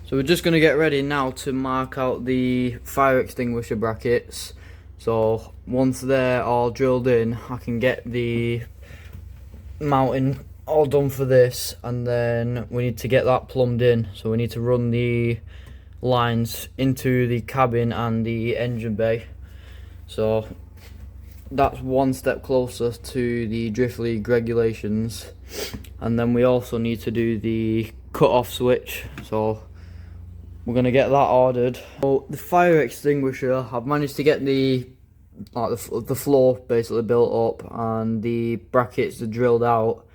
So we're just going to get ready now to mark out the fire extinguisher brackets. So once they're all drilled in, I can get the mounting all done for this, and then we need to get that plumbed in. So we need to run the lines into the cabin and the engine bay. So that's one step closer to the drift league regulations. And then we also need to do the cut-off switch. So we're gonna get that ordered. So the fire extinguisher, I've managed to get the floor basically built up and the brackets are drilled out,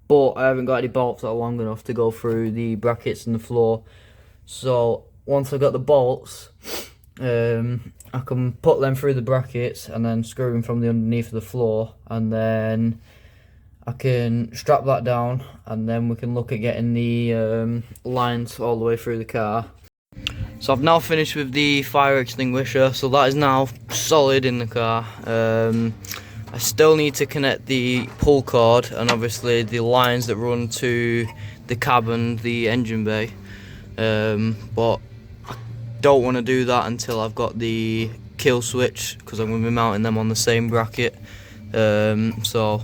but I haven't got any bolts that are long enough to go through the brackets and the floor. So once I've got the bolts, I can put them through the brackets and then screw them from the underneath of the floor, and then I can strap that down, and then we can look at getting the lines all the way through the car. So I've now finished with the fire extinguisher, so that is now solid in the car. I still need to connect the pull cord and obviously the lines that run to the cabin, the engine bay, but I don't want to do that until I've got the kill switch, because I'm going to be mounting them on the same bracket. So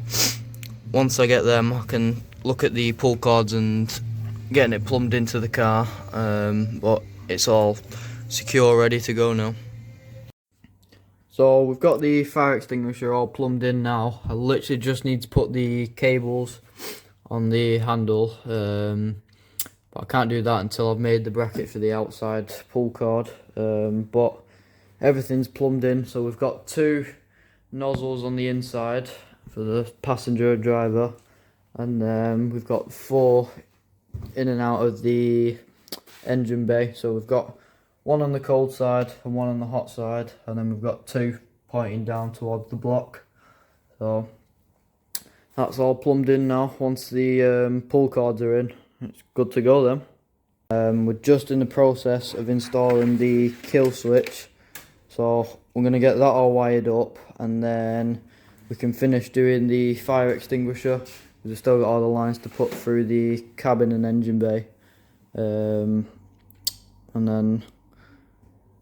once I get them, I can look at the pull cords and getting it plumbed into the car, but it's all secure, ready to go now. So we've got the fire extinguisher all plumbed in now. I literally just need to put the cables on the handle, but I can't do that until I've made the bracket for the outside pull cord. But everything's plumbed in, so we've got 2 nozzles on the inside for the passenger and driver, and then we've got 4 in and out of the engine bay. So we've got 1 on the cold side and 1 on the hot side, and then we've got 2 pointing down towards the block. So that's all plumbed in now. Once the pull cords are in, it's good to go then. We're just in the process of installing the kill switch, so we're going to get that all wired up, and then we can finish doing the fire extinguisher. We've still got all the lines to put through the cabin and engine bay. And then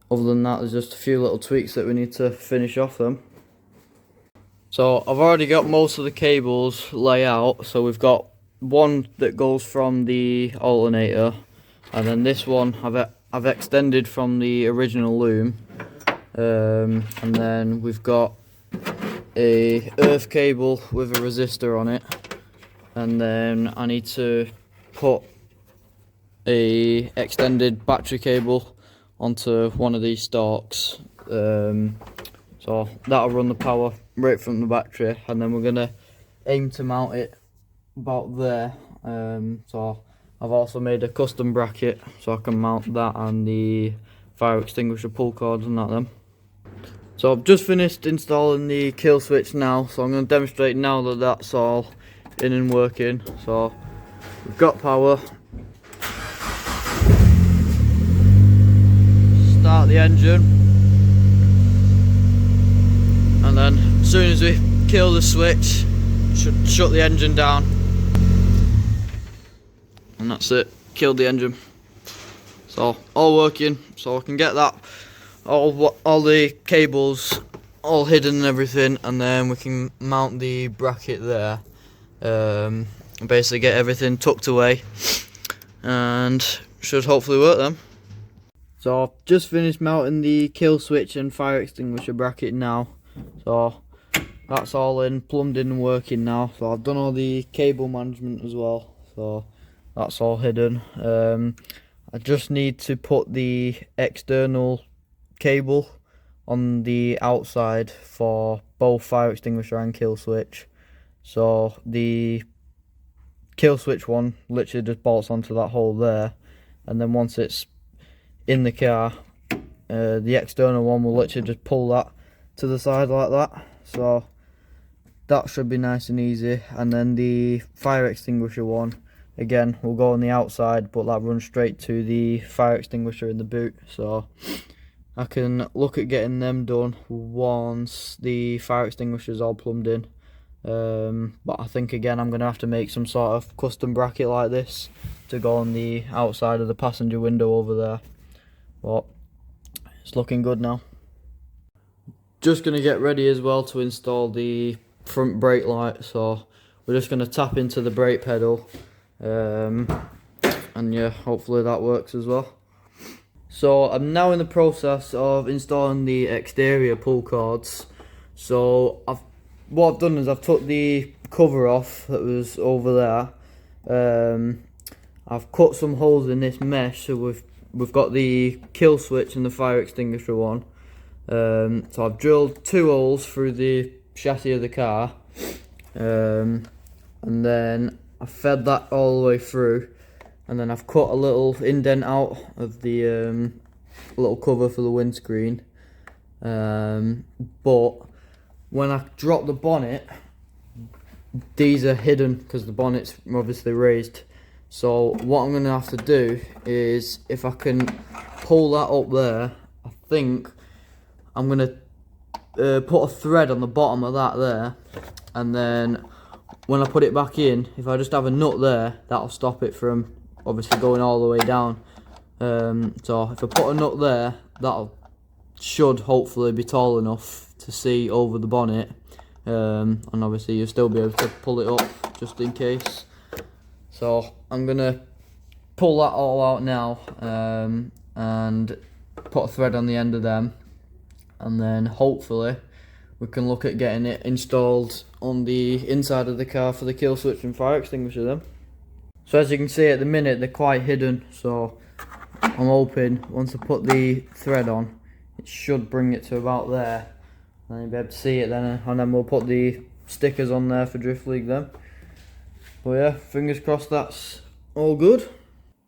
other than that, there's just a few little tweaks that we need to finish off them. So I've already got most of the cables laid out. So we've got one that goes from the alternator, and then this one I've extended from the original loom, and then we've got a earth cable with a resistor on it, and then I need to put a extended battery cable onto one of these stalks, so that'll run the power right from the battery, and then we're gonna aim to mount it about there. So I've also made a custom bracket so I can mount that and the fire extinguisher pull cords and that then. So I've just finished installing the kill switch now, so I'm going to demonstrate now that that's all in and working. So we've got power. Start the engine, and then as soon as we kill the switch, should shut the engine down, and that's it, killed the engine. So all working, so I can get that all the cables all hidden and everything, and then we can mount the bracket there, and basically get everything tucked away, and should hopefully work then. So I've just finished mounting the kill switch and fire extinguisher bracket now. So that's all in, plumbed in and working now. So I've done all the cable management as well, so that's all hidden. I just need to put the external cable on the outside for both fire extinguisher and kill switch. So the kill switch one literally just bolts onto that hole there, and then once it's in the car, the external one will literally just pull that to the side like that. So that should be nice and easy. And then the fire extinguisher one, again, will go on the outside, but that runs straight to the fire extinguisher in the boot. So I can look at getting them done once the fire extinguisher is all plumbed in. But I think again I'm going to have to make some sort of custom bracket like this to go on the outside of the passenger window over there. But it's looking good now. Just going to get ready as well to install the front brake light, so we're just going to tap into the brake pedal, and yeah, hopefully that works as well. So I'm now in the process of installing the exterior pull cords. So what I've done is I've took the cover off that was over there. I've cut some holes in this mesh, so we've got the kill switch and the fire extinguisher one. So I've drilled 2 holes through the chassis of the car, and then I fed that all the way through, and then I've cut a little indent out of the little cover for the windscreen. But when I drop the bonnet, these are hidden because the bonnet's obviously raised. So what I'm going to have to do is, if I can pull that up there, I think I'm going to put a thread on the bottom of that there, and then when I put it back in, if I just have a nut there, that'll stop it from obviously going all the way down. So if I put a nut there, should hopefully be tall enough to see over the bonnet, and obviously you'll still be able to pull it up just in case. So I'm gonna pull that all out now, and put a thread on the end of them, and then hopefully we can look at getting it installed on the inside of the car for the kill switch and fire extinguisher then. So as you can see at the minute, they're quite hidden, so I'm hoping once I put the thread on, it should bring it to about there, and you'll be able to see it then, and then we'll put the stickers on there for Drift League then. But yeah, fingers crossed that's all good.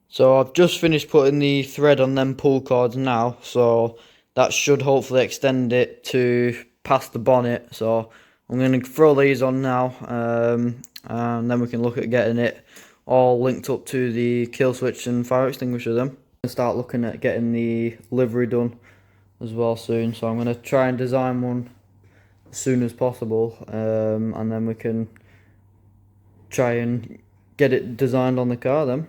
So I've just finished putting the thread on them pull cords now, so that should hopefully extend it to past the bonnet. So I'm going to throw these on now, and then we can look at getting it all linked up to the kill switch and fire extinguisher then. And start looking at getting the livery done as well soon. So I'm going to try and design one as soon as possible, and then we can try and get it designed on the car then.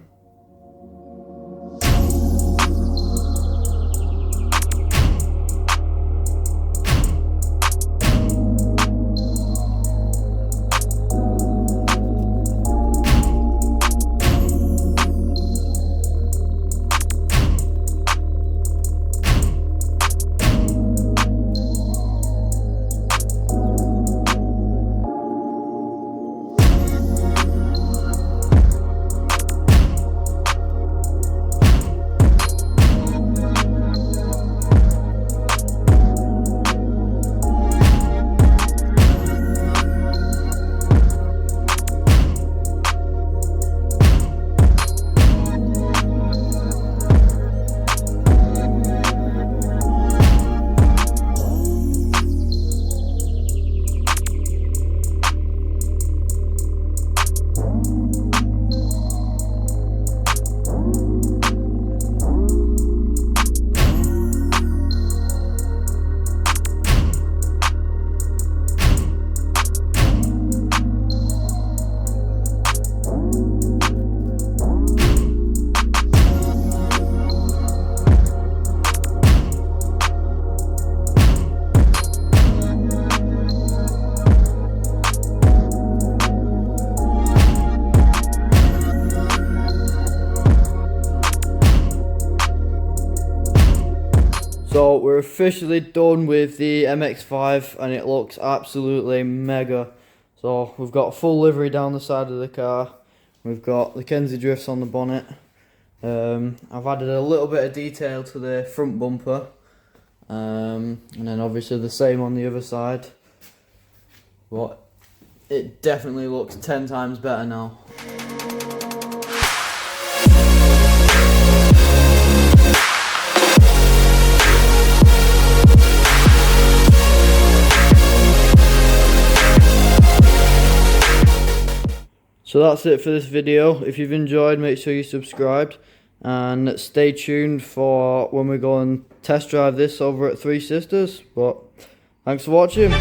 So we're officially done with the MX5 and it looks absolutely mega. So we've got full livery down the side of the car. We've got the Kenzie drifts on the bonnet. I've added a little bit of detail to the front bumper. And then obviously the same on the other side. But it definitely looks 10 times better now. So that's it for this video. If you've enjoyed, make sure you subscribed and stay tuned for when we go and test drive this over at Three Sisters. But thanks for watching.